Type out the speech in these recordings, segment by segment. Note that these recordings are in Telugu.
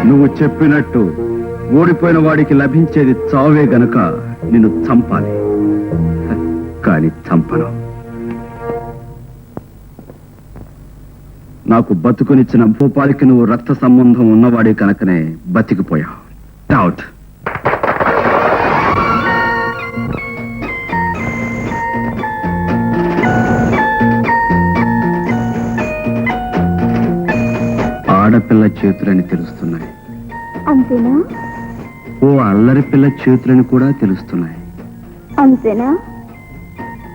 నువ్వు చెప్పినట్టు ఓడిపోయిన వాడికి లభించేది చావే గనక నిన్ను చంపాలి. కాని చంపను. నాకు బతుకునిచ్చిన భూపాలికి నువ్వు రక్త సంబంధం ఉన్నవాడే కనుకనే బతికిపోయావు. డౌట్. ఆడపిల్ల చేతులని తెలుస్తున్నాయి. అంతేనా? ఓ అల్లరి పిల్ల చేతులని కూడా తెలుస్తున్నాయి. అంతేనా?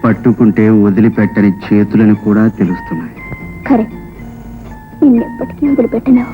పట్టుకుంటే వదిలిపెట్టని చేతులని కూడా తెలుస్తున్నాయి. కరెక్ట్. నిన్నెప్పటికీ వదిలిపెట్టను.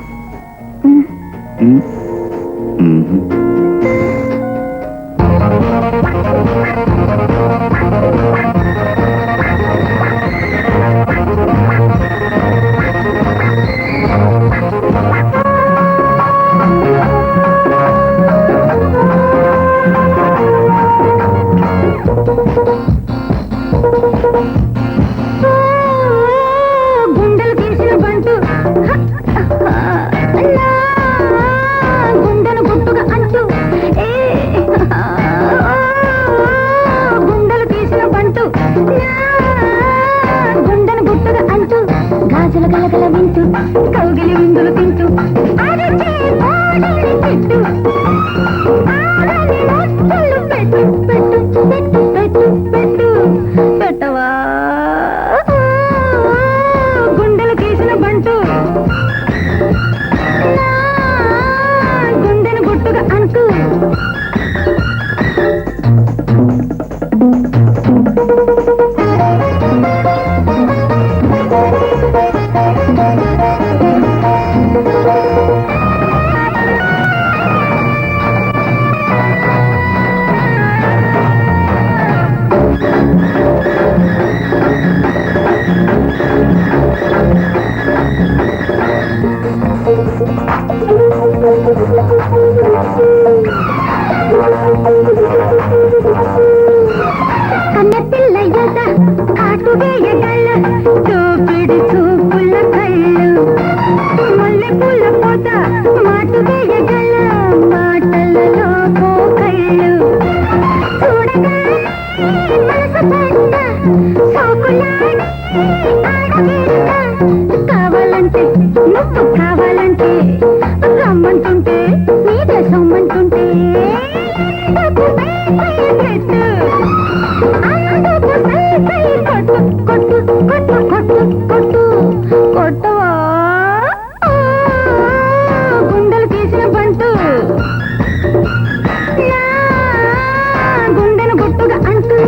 గాజుల గలగల వింటూ కౌగిలి విందులు తింటూ పెట్టు పెట్టు పెట్టు పెట్టు పెట్టు పెట్టవా గుండెలు తీసిన బంటు గుండెను గుట్టుగా అంటూ కన్నెపిల్ల యొద కాటు వేయగల చూపిడి చూపుల కళ్ళు మల్లెపూల పొద మాటు వేయగల మాటలలో కళ్ళు చూడగా మనసు పడ్డ సోకులాడి కావాలంటే నువ్వు కావాలంటే రమ్మంటుంటే నీదే సొమ్మంటుంటే కొట్టు కొట్టు కొట్టు కొట్టు కొట్టవా గుండెలు తీసిన బంటు గుండెను గుట్టుగా అంటూ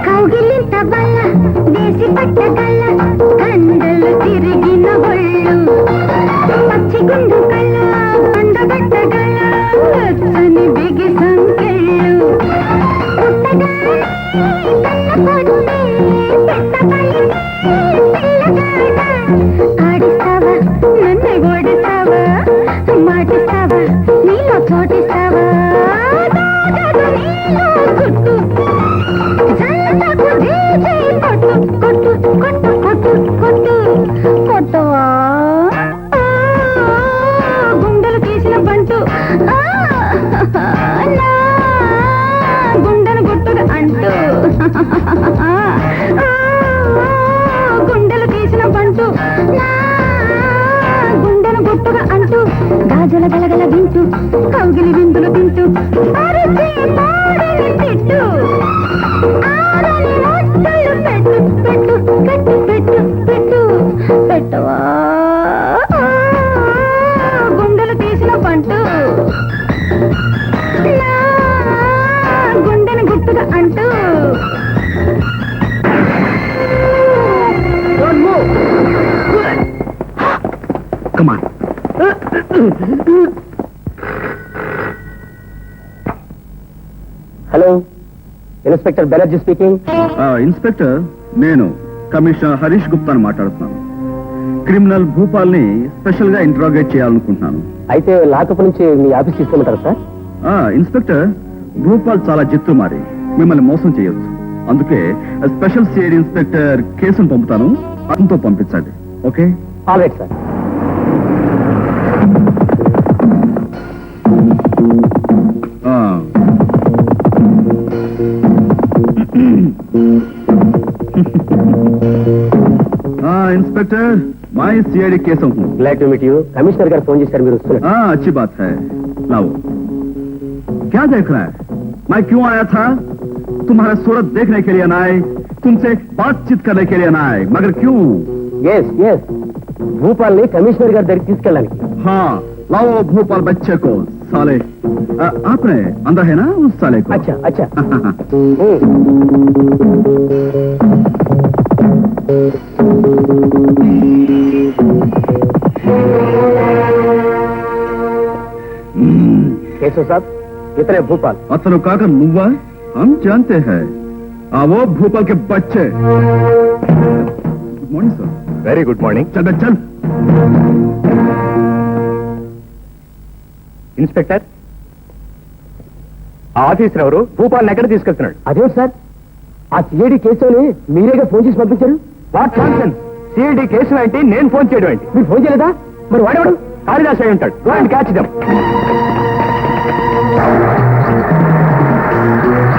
కౌగిలింత బల్ల వేసి పట్టగల్ల కండలు తిరిగిన ఒళ్ళు పచ్చి గుండు కళ్ళ పండబెట్టగల వచ్చని బిగి సంకెళ్ళు ఆడిస్తావా నన్ను ఓడిస్తావా మాటిస్తావా నీలో చోటిస్తావా కొట్టు కొట్టు కొట్టు కొట్టు కొట్టు కొట్టవా గుండెలు తీసిన బంటు గుండెను గుట్టుగా అంటూ గుండెలు తీసిన బంటు గుండెను గుట్టుగా అంటూ గాజుల గలగల వింటూ కౌగిలి విందులు తింటూ తిట్టు పెట్టు పెట్టు పెట్టు పెట్టు పెట్టవా గుండెలు తీసిన పంటు hello, inspector Banerjee speaking. Inspector, నేను కమిషనర్ హరీష్ గుప్తాను మాట్లాడుతున్నాను. క్రిమినల్ భూపాల్ని స్పెషల్ గా ఇంట్రాగేట్ చేయాలనుకుంటున్నాను. అయితే లాకప్ నుంచి మీ ఆఫీస్ తీసుకెళ్తారా సార్? ఇన్స్పెక్టర్, భూపాల్ చాలా జిత్తు మారి మిమ్మల్ని మోసం చేయొచ్చు. అందుకే స్పెషల్ సిఐడి ఇన్స్పెక్టర్ కేసును పంపుతాను, అతనితో పంపించండి. Okay? All right sir. Inspector, मैं सीआईडी केस हूँ. Glad to meet you. Commissioner గారు ఫోన్ చేశారు, మీరు వస్తున్నారు. अच्छी बात है. लाओ. क्या देख रहा है? मैं क्यों आया था? तुम्हारा सूरत देखने के लिए ना आए, तुमसे बातचीत करने के लिए ना आए, मगर क्यों? ఎస్ ఎస్, భూపాల్ని కమిషనర్ గారి దగ్గరికి తీసుకెళ్ళడానికి. हाँ, लाओ भोपाल बच्चे को. साले, आपने अंदर है ना उस साले को? అచ్చా అచ్చా. కేశव साहब, इतने भोपाल. अतनु काका नुव्वा, हम जानते हैं. वो भोपाल के बच्चे. Good morning sir. Very good morning. चल बे, चल. ఇన్స్పెక్టర్, ఆ ఆఫీసర్ ఎవరు భూపాల్ని ఎక్కడ తీసుకెళ్తున్నాడు? అదే సార్, ఆ సిఐడి కేసుని మీరేగా ఫోన్ చేసి పంపించారు. What nonsense! సిఐడి కేసు ఏంటి, నేను ఫోన్ చేయడం ఏంటి? మీరు ఫోన్ చేయలేదా? మరి వాడేవాడు కాళిదాస్ అయి ఉంటాడు. Catch them.